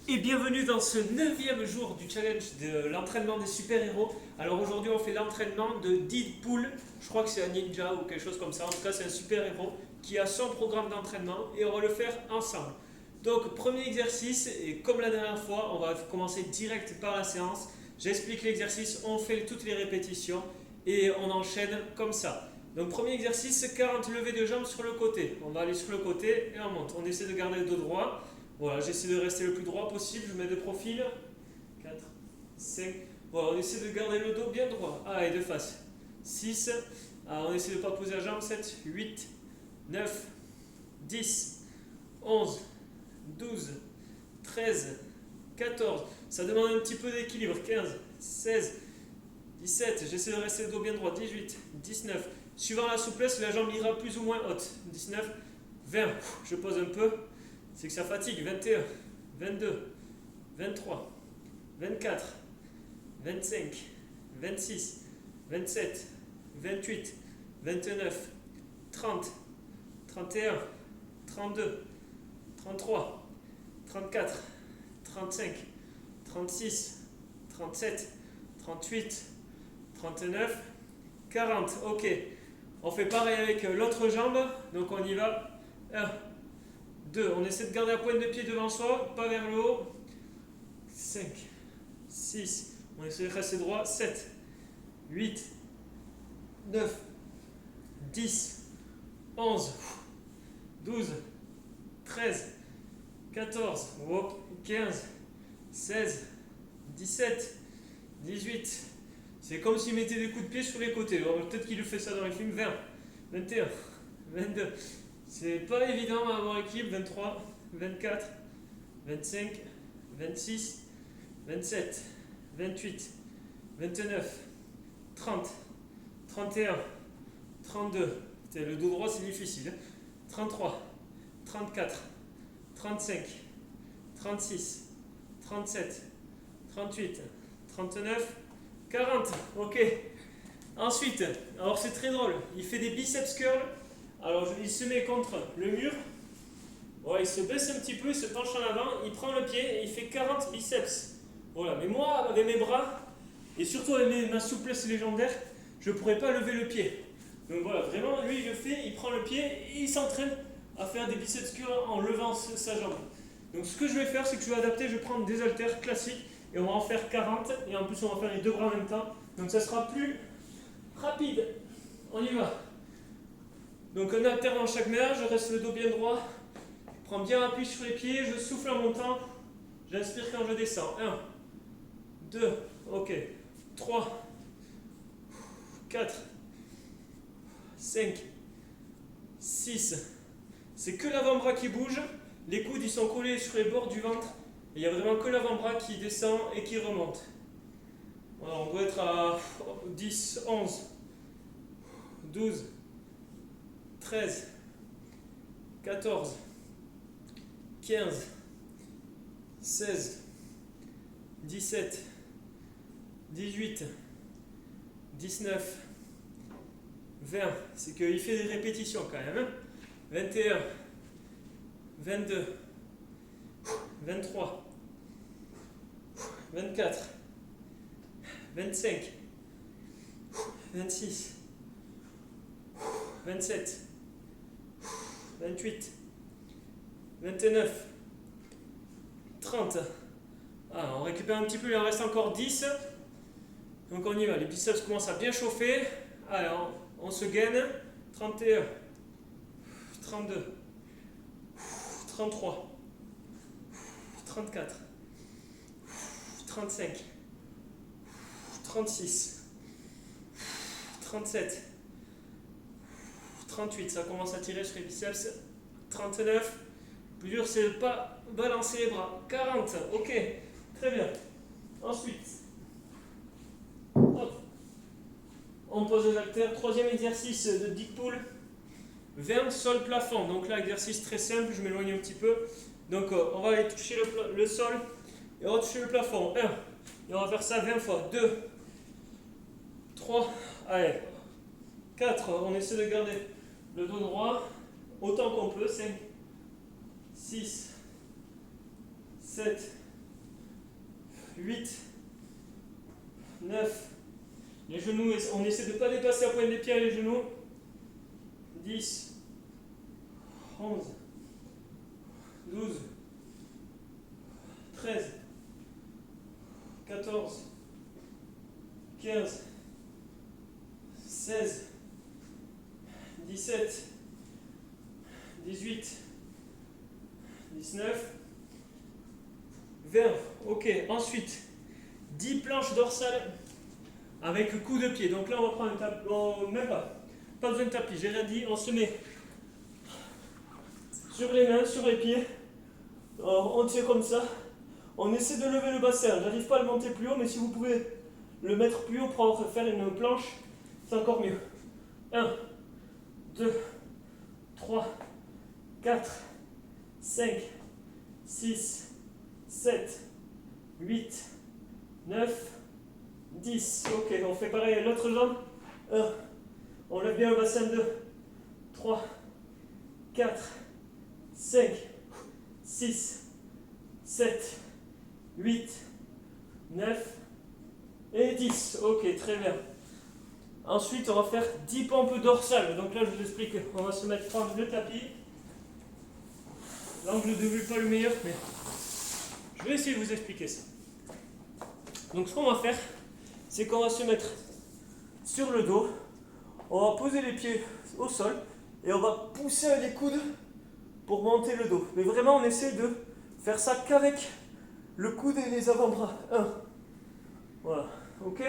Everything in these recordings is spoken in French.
Et bienvenue dans ce 9e jour du challenge de l'entraînement des super-héros. Alors aujourd'hui on fait l'entraînement de Deadpool, je crois que c'est un ninja ou quelque chose comme ça, en tout cas c'est un super-héros qui a son programme d'entraînement et on va le faire ensemble. Donc premier exercice, et comme la dernière fois, on va commencer direct par la séance. J'explique l'exercice, on fait toutes les répétitions et on enchaîne comme ça. Donc premier exercice, 40 levées de jambes sur le côté. On va aller sur le côté et on monte. On essaie de garder le dos droit. Voilà, j'essaie de rester le plus droit possible, je mets de profil. 4, 5. Voilà, on essaie de garder le dos bien droit. Ah, et de face. 6. On essaie de ne pas poser la jambe. 7, 8, 9, 10, 11, 12, 13, 14. Ça demande un petit peu d'équilibre. 15, 16, 17. J'essaie de rester le dos bien droit. 18, 19. Suivant la souplesse, la jambe ira plus ou moins haute. 19, 20. Je pose un peu. C'est que ça fatigue. 21, 22, 23, 24, 25, 26, 27, 28, 29, 30, 31, 32, 33, 34, 35, 36, 37, 38, 39, 40. Ok. On fait pareil avec l'autre jambe. Donc on y va. 1, 2, on essaie de garder la pointe de pied devant soi, pas vers le haut. 5, 6, on essaie de rester droit. 7, 8, 9, 10, 11, 12, 13, 14, 15, 16, 17, 18. C'est comme s'il mettait des coups de pied sur les côtés. Alors, peut-être qu'il fait ça dans les films. 20, 21, 22. C'est pas évident à avoir équilibre. 23, 24, 25, 26, 27, 28, 29, 30, 31, 32. Le dos droit c'est difficile. 33, 34, 35, 36, 37, 38, 39, 40. Ok. Ensuite, alors c'est très drôle. Il fait des biceps curls. Alors il se met contre le mur. Voilà, il se baisse un petit peu, il se penche en avant, il prend le pied et il fait 40 biceps. Voilà, mais moi, avec mes bras, et surtout avec ma souplesse légendaire, je ne pourrais pas lever le pied. Donc voilà, vraiment, lui il le fait, il prend le pied et il s'entraîne à faire des biceps curls en levant sa jambe. Donc ce que je vais faire, c'est que je vais adapter, je vais prendre des haltères classiques et on va en faire 40 et en plus on va faire les deux bras en même temps. Donc ça sera plus rapide. On y va. Donc un haltère dans chaque main, je reste le dos bien droit, je prends bien appui sur les pieds, je souffle en montant, j'inspire quand je descends. 1, 2, ok, 3, 4, 5, 6. C'est que l'avant-bras qui bouge, les coudes ils sont collés sur les bords du ventre, et il n'y a vraiment que l'avant-bras qui descend et qui remonte. Voilà, on doit être à 10, 11, 12, 13, 14, 15, 16, 17, 18, 19, 20. C'est qu'il fait des répétitions quand même. 21, 22, 23, 24, 25, 26, 27, 28, 29, 30. On récupère un petit peu, il en reste encore 10. Donc on y va, les biceps commencent à bien chauffer. Alors on se gaine. 31, 32, 33, 34, 35, 36, 37, 38, ça commence à tirer sur les biceps. 39, plus dur c'est de ne pas balancer les bras. 40, ok, très bien. Ensuite, hop, on pose les haltères. Troisième exercice de Deadpool. 20 sol plafond. Donc là, exercice très simple, je m'éloigne un petit peu. Donc on va aller toucher le sol et on va toucher le plafond. 1, et on va faire ça 20 fois. 2, 3, allez. 4, on essaie de garder le dos droit autant qu'on peut. 5, 6, 7, 8, 9, les genoux, on essaie de ne pas dépasser la pointe des pieds et les genoux. 10, 11, 12, 13, 14, 15, 16, 17, 18, 19, 20. Ok, ensuite, 10 planches dorsales avec coup de pied. Donc là, on va prendre un tapis. Oh, même pas besoin de tapis, j'ai rien dit. On se met sur les mains, sur les pieds. Alors, on tient comme ça. On essaie de lever le bassin. J'arrive pas à le monter plus haut, mais si vous pouvez le mettre plus haut pour faire une planche, c'est encore mieux. 1, 2, 3, 4, 5, 6, 7, 8, 9, 10. Ok, on fait pareil à l'autre jambe. 1, on lève bien le bassin. 2, 3, 4, 5, 6, 7, 8, 9 et 10. Ok, très bien. Ensuite, on va faire 10 pompes dorsales. Donc là, je vous explique. On va se mettre prendre le tapis. L'angle de vue pas le meilleur, mais je vais essayer de vous expliquer ça. Donc ce qu'on va faire, c'est qu'on va se mettre sur le dos. On va poser les pieds au sol et on va pousser les coudes pour monter le dos. Mais vraiment, on essaie de faire ça qu'avec le coude et les avant-bras. 1. Voilà. Ok ?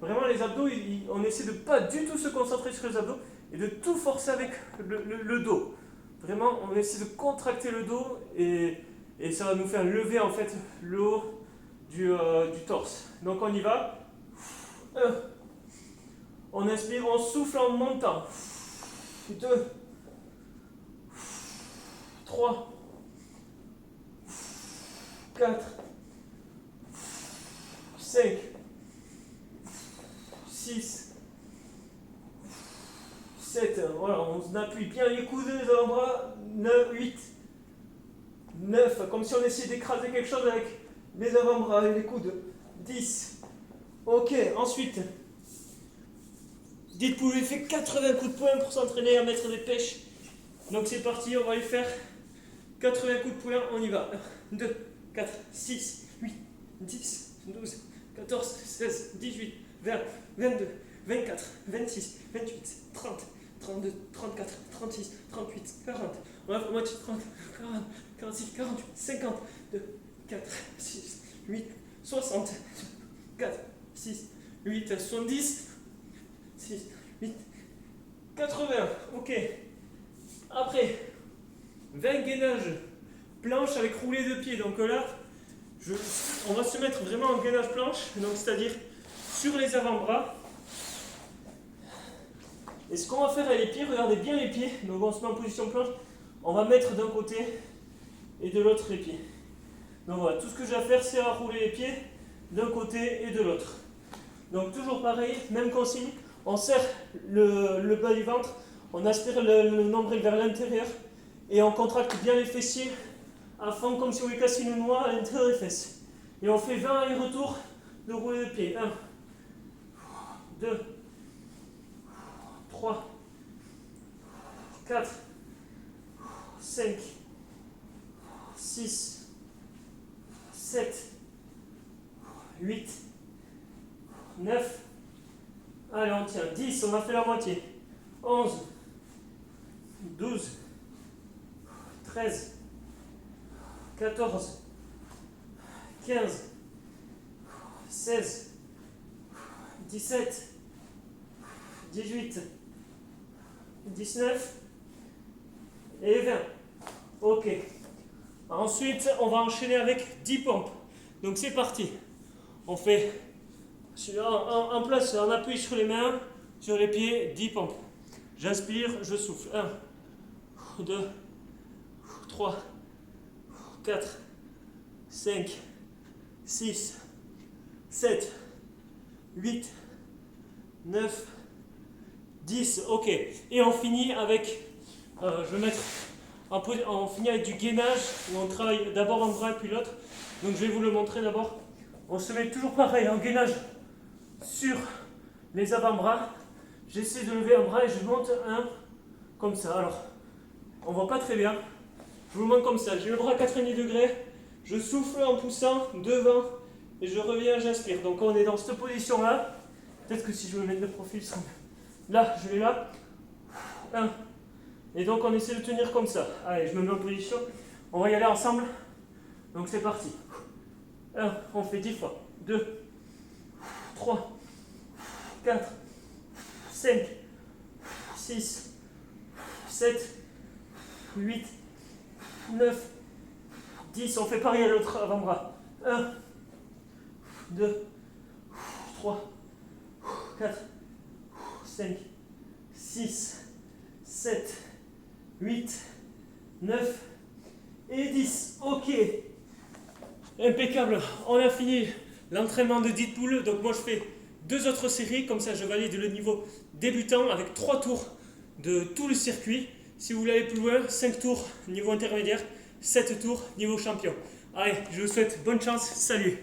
Vraiment, les abdos, on essaie de pas du tout se concentrer sur les abdos et de tout forcer avec le dos. Vraiment, on essaie de contracter le dos et ça va nous faire lever en fait le haut du torse. Donc on y va. 1. On inspire, on souffle en montant. 2, 3, 4, 5, 6, 7, voilà, on appuie bien les coudes, les avant-bras. 9, 8, 9, comme si on essayait d'écraser quelque chose avec les avant-bras et les coudes. 10. Ok, ensuite, dites, vous pouvez faire 80 coups de poing pour s'entraîner à mettre des pêches. Donc c'est parti, on va les faire. 80 coups de poing, on y va. 1, 2, 4, 6, 8, 10, 12, 14, 16, 18, 20, 22, 24, 26, 28, 30, 32, 34, 36, 38, 40. On va faire moitié 30, 40, 46, 48, 50, 2, 4, 6, 8, 60, 4, 6, 8, 70, 6, 8, 80. Ok. Après, 20 gainages planche avec roulé de pied. Donc là, on va se mettre vraiment en gainage planche, donc c'est-à-dire sur les avant-bras. Et ce qu'on va faire avec les pieds, regardez bien les pieds. Donc on se met en position planche. On va mettre d'un côté et de l'autre les pieds. Donc voilà, tout ce que j'ai à faire, c'est à rouler les pieds d'un côté et de l'autre. Donc toujours pareil, même consigne. On serre le bas du ventre, on aspire le nombril vers l'intérieur et on contracte bien les fessiers à fond comme si on voulait casser une noix à l'intérieur des fesses. Et on fait 20 allers-retours de rouler de pied. 1, 2, 3, 4, 5, 6, 7, 8, 9, allez on tient, 10, on a fait la moitié, 11, 12, 13, 14, 15, 16, 17, 18, 19 et 20. Ok. Ensuite, on va enchaîner avec 10 pompes. Donc c'est parti. On fait en place, on appuie sur les mains, sur les pieds, 10 pompes. J'inspire, je souffle. 1, 2, 3, 4, 5, 6, 7, 8, 9, 10. Ok. Et on finit avec, je vais mettre, on finit avec du gainage où on travaille d'abord un bras et puis l'autre. Donc je vais vous le montrer d'abord. On se met toujours pareil, en gainage sur les avant-bras. J'essaie de lever un bras et je monte un comme ça. Alors, on voit pas très bien. Je vous le montre comme ça. J'ai le bras à 90 degrés. Je souffle en poussant devant et je reviens, j'inspire. Donc on est dans cette position-là. Peut-être que si je me mets de profil, ça... là, je vais là. 1. Et donc on essaie de tenir comme ça. Allez, je me mets en position. On va y aller ensemble. Donc c'est parti. 1, on fait 10 fois. 2, 3, 4, 5, 6, 7, 8, 9, 10. On fait pareil à l'autre avant-bras. 1, 2, 3, 4, 5, 6, 7, 8, 9 et 10. Ok. Impeccable. On a fini l'entraînement de Deadpool. Donc moi je fais 2 autres séries. Comme ça je valide le niveau débutant avec 3 tours de tout le circuit. Si vous voulez aller plus loin, 5 tours niveau intermédiaire, 7 tours niveau champion. Allez, je vous souhaite bonne chance. Salut.